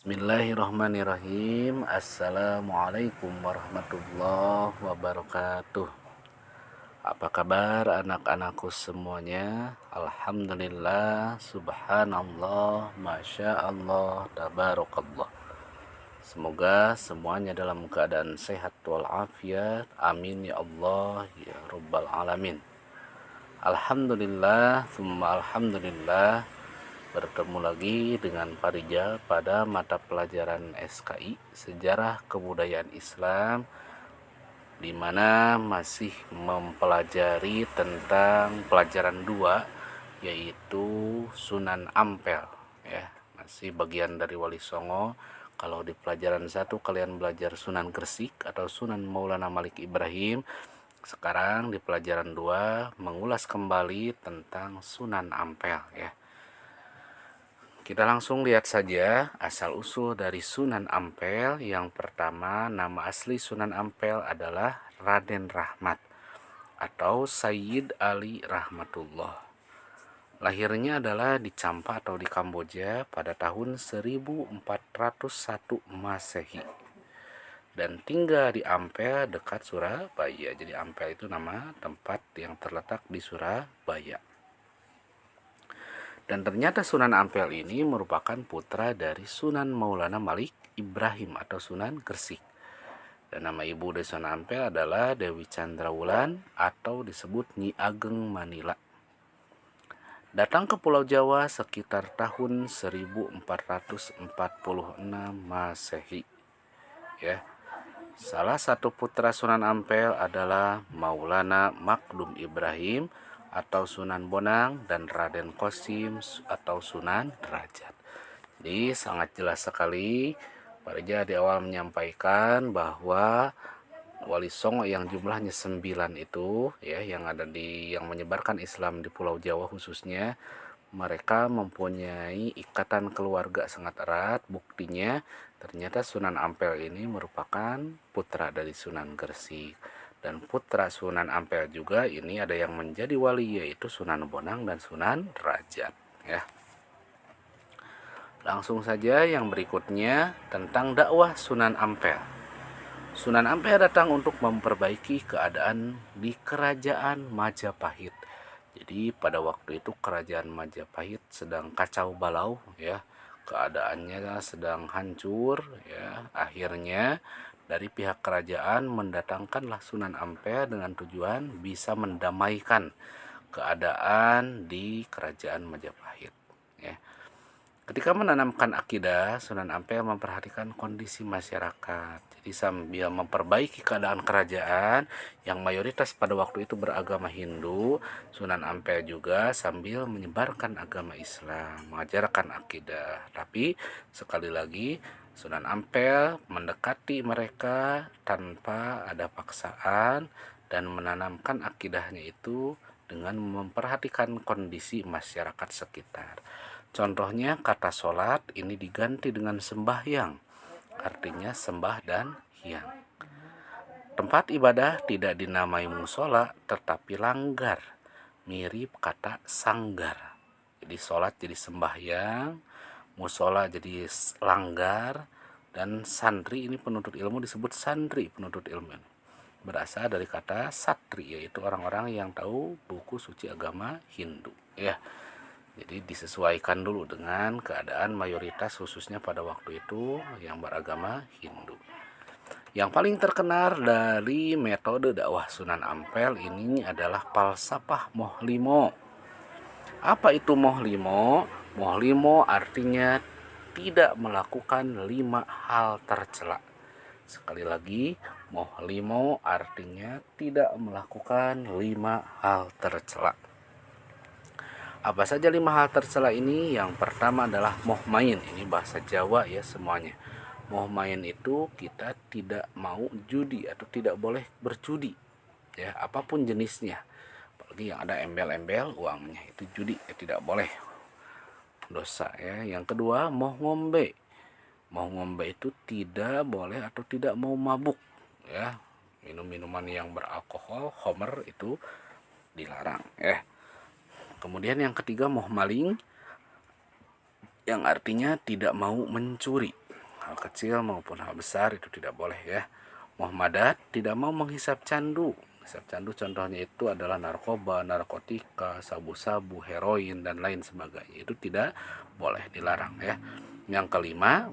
Bismillahirrahmanirrahim. Assalamualaikum warahmatullahi wabarakatuh. Apa kabar anak-anakku semuanya? Alhamdulillah, subhanallah, masya Allah, tabarakallah. Semoga semuanya dalam keadaan sehat walafiat. Amin ya Allah ya rabbal alamin. Alhamdulillah, summa alhamdulillah, bertemu lagi dengan Parija pada mata pelajaran SKI Sejarah Kebudayaan Islam, di mana masih mempelajari tentang pelajaran 2, yaitu Sunan Ampel ya. Masih bagian dari Wali Songo. Kalau di pelajaran 1 kalian belajar Sunan Gresik atau Sunan Maulana Malik Ibrahim. Sekarang di pelajaran 2 mengulas kembali tentang Sunan Ampel ya. Kita langsung lihat saja asal-usul dari Sunan Ampel. Yang pertama, nama asli Sunan Ampel adalah Raden Rahmat atau Sayyid Ali Rahmatullah. Lahirnya adalah di Champa atau di Kamboja pada tahun 1401 Masehi. Dan tinggal di Ampel dekat Surabaya. Jadi Ampel itu nama tempat yang terletak di Surabaya. Dan ternyata Sunan Ampel ini merupakan putra dari Sunan Maulana Malik Ibrahim atau Sunan Gresik. Dan nama ibu dari Sunan Ampel adalah Dewi Chandrawulan atau disebut Nyi Ageng Manila. Datang ke Pulau Jawa sekitar tahun 1446 Masehi. Ya. Salah satu putra Sunan Ampel adalah Maulana Makdum Ibrahim atau Sunan Bonang dan Raden Qasim atau Sunan Derajat. Jadi sangat jelas sekali Parija di awal menyampaikan bahwa Wali Songo yang jumlahnya 9 itu ya, yang menyebarkan Islam di Pulau Jawa khususnya, mereka mempunyai ikatan keluarga sangat erat. Buktinya ternyata Sunan Ampel ini merupakan putra dari Sunan Gresik. Dan putra Sunan Ampel juga ini ada yang menjadi wali, yaitu Sunan Bonang dan Sunan Derajat ya. Langsung saja yang berikutnya tentang dakwah Sunan Ampel. Sunan Ampel datang untuk memperbaiki keadaan di kerajaan Majapahit. Jadi pada waktu itu kerajaan Majapahit sedang kacau balau ya. Keadaannya sedang hancur ya. Akhirnya dari pihak kerajaan mendatangkanlah Sunan Ampel dengan tujuan bisa mendamaikan keadaan di kerajaan Majapahit ya. Ketika menanamkan akidah, Sunan Ampel memperhatikan kondisi masyarakat. Jadi sambil memperbaiki keadaan kerajaan yang mayoritas pada waktu itu beragama Hindu, Sunan Ampel juga sambil menyebarkan agama Islam, mengajarkan akidah. Tapi sekali lagi Sunan Ampel mendekati mereka tanpa ada paksaan dan menanamkan akidahnya itu dengan memperhatikan kondisi masyarakat sekitar. Contohnya kata sholat ini diganti dengan sembahyang, artinya sembah dan hyang. Tempat ibadah tidak dinamai musola tetapi langgar, mirip kata sanggar. Jadi sholat jadi sembahyang, musola jadi langgar, dan santri ini penuntut ilmu disebut santri penuntut ilmu. Berasal dari kata satri, yaitu orang-orang yang tahu buku suci agama Hindu ya. Jadi disesuaikan dulu dengan keadaan mayoritas khususnya pada waktu itu yang beragama Hindu. Yang paling terkenal dari metode dakwah Sunan Ampel ini adalah falsafah Mohlimo. Apa itu Mohlimo? Mohlimo artinya tidak melakukan 5 hal tercela. Sekali lagi, Mohlimo artinya tidak melakukan 5 hal tercela. Apa saja 5 hal tercela ini? Yang pertama adalah moh main. Ini bahasa Jawa ya semuanya. Moh main itu kita tidak mau judi atau tidak boleh berjudi ya, apapun jenisnya. Apalagi yang ada embel-embel uangnya, itu judi ya, tidak boleh, dosa ya. Yang kedua, moh ngombe. Moh ngombe itu tidak boleh atau tidak mau mabuk ya. Minum-minuman yang beralkohol, homer, itu dilarang ya. Kemudian yang ketiga, moh maling, yang artinya tidak mau mencuri. hal kecil maupun hal besar itu tidak boleh ya. Muhammadat tidak mau menghisap candu. Hisap candu contohnya itu adalah narkoba, narkotika, sabu-sabu, heroin, dan lain sebagainya. Itu tidak boleh, dilarang ya. Yang kelima,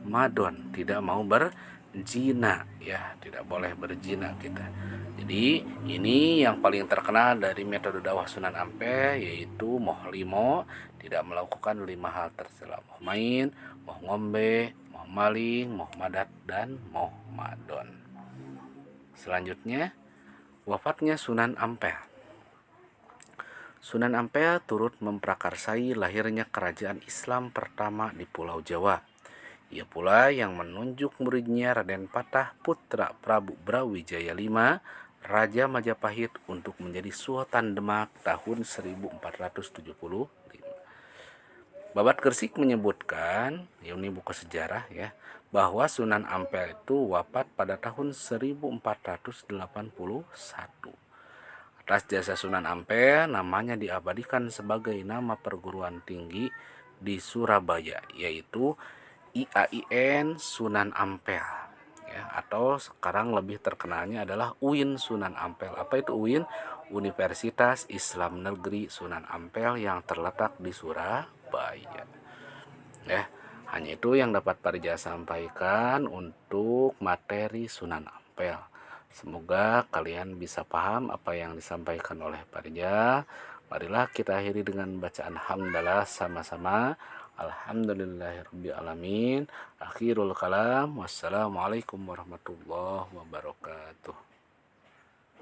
madon, tidak mau berzina ya, tidak boleh berzina kita. Jadi ini yang paling terkenal dari metode dakwah Sunan Ampel, yaitu limo, tidak melakukan 5 hal tercela: moh main, moh ngombe, moh maling, moh madat, dan moh madon. Selanjutnya, wafatnya Sunan Ampel. Sunan Ampel turut memprakarsai lahirnya kerajaan Islam pertama di Pulau Jawa. Ia pula yang menunjuk muridnya Raden Patah putra Prabu Brawijaya V, Raja Majapahit, untuk menjadi Sultan Demak tahun 1475. Babat Gresik menyebutkan, ini buku sejarah ya, bahwa Sunan Ampel itu wafat pada tahun 1481. Atas jasa Sunan Ampel, namanya diabadikan sebagai nama perguruan tinggi di Surabaya, yaitu IAIN Sunan Ampel ya, atau sekarang lebih terkenalnya adalah UIN Sunan Ampel. Apa itu UIN? Universitas Islam Negeri Sunan Ampel yang terletak di Surabaya. Ya, hanya itu yang dapat Parja sampaikan untuk materi Sunan Ampel. Semoga kalian bisa paham apa yang disampaikan oleh Parja. Marilah kita akhiri dengan bacaan hamdalah sama-sama. Alhamdulillahirrabbilalamin. Akhirul kalam. Wassalamualaikum warahmatullahi wabarakatuh.